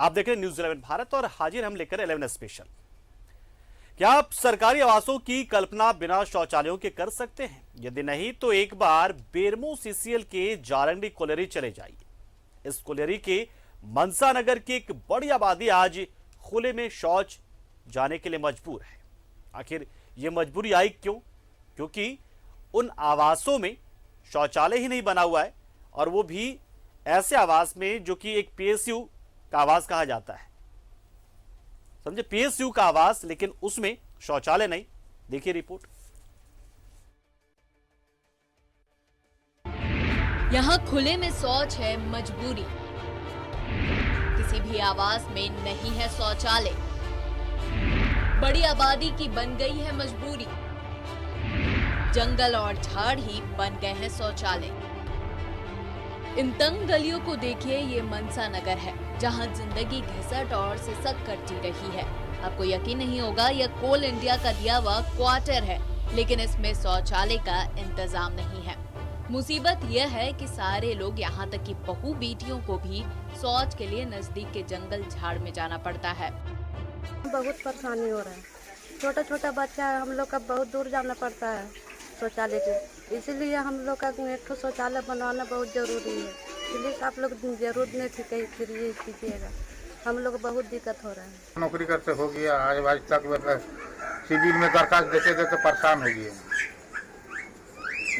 आप देख रहे हैं न्यूज 11 भारत और हाजिर हम लेकर 11 स्पेशल। क्या आप सरकारी आवासों की कल्पना बिना शौचालयों के कर सकते हैं? यदि नहीं तो एक बार बेरमो सीसीएल के जारंडी कोलेरी चले जाइए। इस कोलेरी के मनसा नगर की एक बड़ी आबादी आज खुले में शौच जाने के लिए मजबूर है। आखिर ये मजबूरी आई क्यों? क्योंकि उन आवासों में शौचालय ही नहीं बना हुआ है, और वो भी ऐसे आवास में जो कि एक पीएसयू का आवास कहा जाता है। समझे, पीएसयू का आवास, लेकिन उसमें शौचालय नहीं। देखिए रिपोर्ट। यहाँ खुले में शौच है मजबूरी। किसी भी आवास में नहीं है शौचालय। बड़ी आबादी की बन गई है मजबूरी। जंगल और झाड़ ही बन गए हैं शौचालय। इन तंग गलियों को देखिए, ये मनसा नगर है जहां जिंदगी घिसट और सिसक कर जी रही है। आपको यकीन नहीं होगा, यह कोल इंडिया का दिया हुआ क्वार्टर है, लेकिन इसमें शौचालय का इंतजाम नहीं है। मुसीबत यह है कि सारे लोग यहाँ तक कि बहू बेटियों को भी शौच के लिए नजदीक के जंगल झाड़ में जाना पड़ता है। बहुत परेशानी हो रहा है। छोटा छोटा बच्चा है, हम लोग का बहुत दूर जाना पड़ता है शौचालय के। इसीलिए हम लोग का एक ठो शौचालय बनवाना बहुत जरूरी है। इसलिए आप लोग जरूर नहीं फ्री कीजिएगा, हम लोग बहुत दिक्कत हो रहा है। नौकरी करते हो गया आज तक, मतलब सिविल में दरखास्त देते देते परेशान हो गए।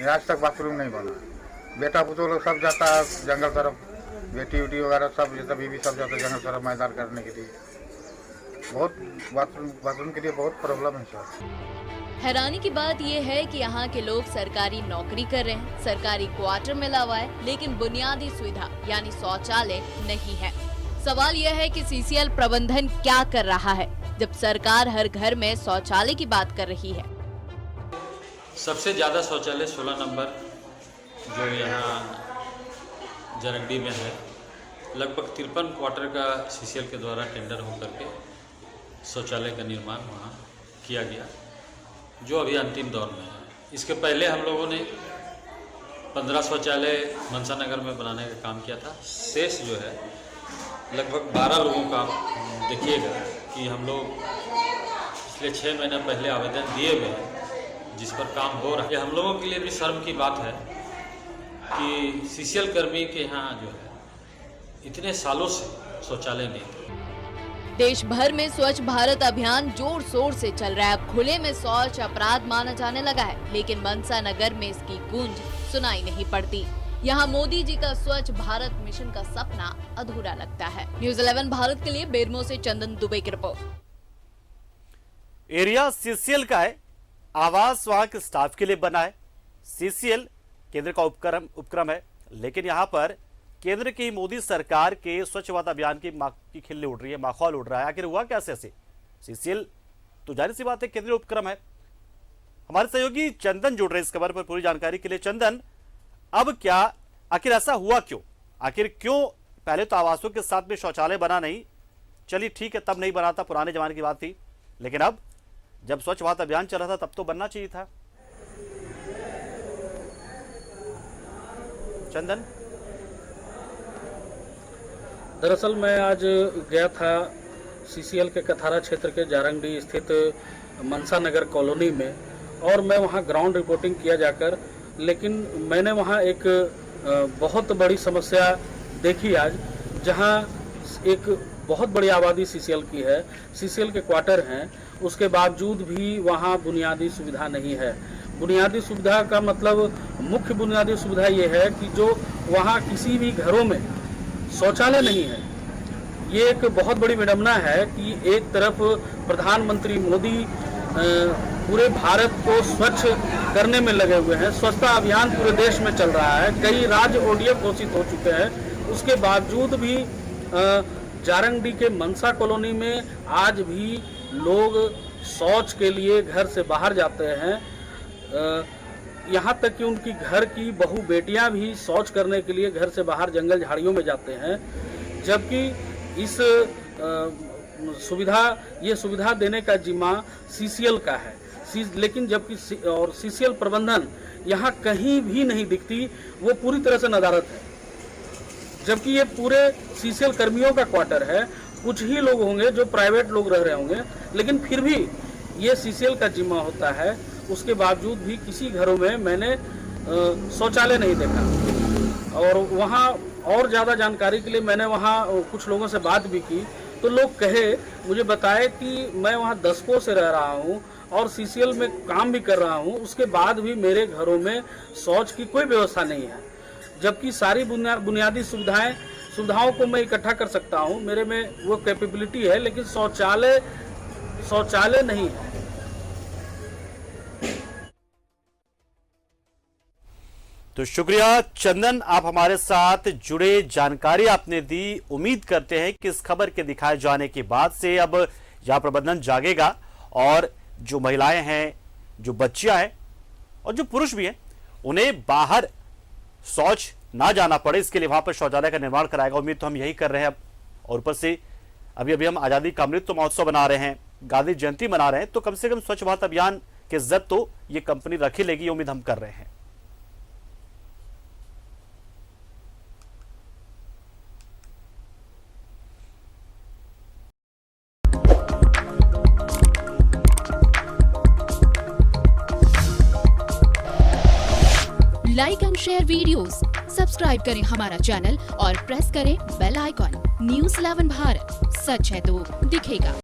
आज तक बाथरूम नहीं बना। बेटा पुतो लोग सब जाता है जंगल तरफ, बेटी उटी वगैरह सब जैसे बीवी सब जाता है जंगल तरफ मैदान करने के लिए। बहुत बाथरूम के लिए बहुत प्रॉब्लम है सर। हैरानी की बात यह है कि यहाँ के लोग सरकारी नौकरी कर रहे हैं, सरकारी क्वार्टर मिला हुआ है, लेकिन बुनियादी सुविधा यानी शौचालय नहीं है। सवाल यह है कि सीसीएल प्रबंधन क्या कर रहा है जब सरकार हर घर में शौचालय की बात कर रही है। सबसे ज़्यादा शौचालय 16 नंबर जो यहाँ जरंडी में है, लगभग 53 क्वार्टर का सीसीएल के द्वारा टेंडर होकर के शौचालय का निर्माण वहाँ किया गया, जो अभी अंतिम दौर में है। इसके पहले हम लोगों ने 15 शौचालय मनसा नगर में बनाने का काम किया था। शेष जो है लगभग 12 लोगों का देखिएगा कि हम लोग पिछले 6 महीने पहले आवेदन दिए हुए हैं, जिस पर काम हो रहा है। हम लोगों के लिए भी शर्म की बात है कि सीसीएल कर्मी के यहाँ जो है इतने सालों से शौचालय नहीं थे। देश भर में स्वच्छ भारत अभियान जोर शोर से चल रहा है। खुले में शौच अपराध माना जाने लगा है, लेकिन मनसा नगर में इसकी गूंज सुनाई नहीं पड़ती। यहाँ मोदी जी का स्वच्छ भारत मिशन का सपना अधूरा लगता है। न्यूज 11 भारत के लिए बेरमो से चंदन दुबे की रिपोर्ट। एरिया सीसीएल का है, आवास वहां के स्टाफ के लिए बना है। सीसीएल केंद्र का उपक्रम है, लेकिन यहाँ पर केंद्र की मोदी सरकार के स्वच्छ भारत अभियान की खिल्ली उड़ रही है, माहौल उड़ रहा है। आखिर हुआ कैसे ऐसे? सीसीएल तो जाहिर सी बात है केंद्रीय उपक्रम है। हमारे सहयोगी चंदन जुड़ रहे इस खबर पर पूरी जानकारी के लिए। चंदन, अब क्या आखिर ऐसा हुआ क्यों? आखिर क्यों पहले तो आवासों के साथ में शौचालय बना नहीं? चलिए ठीक है, तब नहीं बना था, पुराने जमाने की बात थी, लेकिन अब जब स्वच्छ भारत अभियान चल रहा था तब तो बनना चाहिए था। चंदन, दरअसल मैं आज गया था सीसीएल के कथारा क्षेत्र के जारंगडी स्थित मनसा नगर कॉलोनी में, और मैं वहां ग्राउंड रिपोर्टिंग किया जाकर, लेकिन मैंने वहां एक बहुत बड़ी समस्या देखी आज, जहां एक बहुत बड़ी आबादी सीसीएल की है, सीसीएल के क्वार्टर हैं, उसके बावजूद भी वहां बुनियादी सुविधा नहीं है। बुनियादी सुविधा का मतलब, मुख्य बुनियादी सुविधा ये है कि जो वहां किसी भी घरों में शौचालय नहीं है। ये एक बहुत बड़ी विडंबना है कि एक तरफ प्रधानमंत्री मोदी पूरे भारत को स्वच्छ करने में लगे हुए हैं, स्वच्छता अभियान पूरे देश में चल रहा है, कई राज्य ओडीएफ घोषित हो चुके हैं, उसके बावजूद भी जारंगडी के मनसा कॉलोनी में आज भी लोग शौच के लिए घर से बाहर जाते हैं। यहाँ तक कि उनकी घर की बहू बेटियां भी शौच करने के लिए घर से बाहर जंगल झाड़ियों में जाते हैं, जबकि इस ये सुविधा देने का जिम्मा सीसीएल का है। लेकिन जबकि सीसीएल प्रबंधन यहाँ कहीं भी नहीं दिखती, वो पूरी तरह से नदारद है। जबकि ये पूरे सीसीएल कर्मियों का क्वार्टर है कुछ ही लोग होंगे जो प्राइवेट लोग रह रहे होंगे, लेकिन फिर भी ये सीसीएल का जिम्मा होता है। उसके बावजूद भी किसी घरों में मैंने शौचालय नहीं देखा। और वहाँ और ज़्यादा जानकारी के लिए मैंने वहाँ कुछ लोगों से बात भी की, तो लोग मुझे बताए कि मैं वहाँ 10 कोस से रह रहा हूँ और सीसीएल में काम भी कर रहा हूँ, उसके बाद भी मेरे घरों में शौच की कोई व्यवस्था नहीं है, जबकि सारी बुनियादी सुविधाओं को मैं इकट्ठा कर सकता हूँ, मेरे में वो कैपेबिलिटी है, लेकिन शौचालय नहीं है। तो शुक्रिया चंदन, आप हमारे साथ जुड़े, जानकारी आपने दी। उम्मीद करते हैं कि इस खबर के दिखाए जाने के बाद से अब यह प्रबंधन जागेगा और जो महिलाएं हैं, जो बच्चियां हैं और जो पुरुष भी हैं, उन्हें बाहर शौच ना जाना पड़े, इसके लिए वहां पर शौचालय का निर्माण कराएगा। उम्मीद तो हम यही कर रहे हैं अब। और ऊपर से अभी हम आजादी का अमृत महोत्सव मना रहे हैं, गांधी जयंती मना रहे हैं, तो कम से कम स्वच्छ भारत अभियान की इज्जत तो ये कंपनी रख ही लेगी, उम्मीद हम कर रहे हैं। Like and share videos, subscribe करें हमारा चैनल और प्रेस करें बेल आइकॉन। न्यूज़ 11 भारत, सच है तो दिखेगा।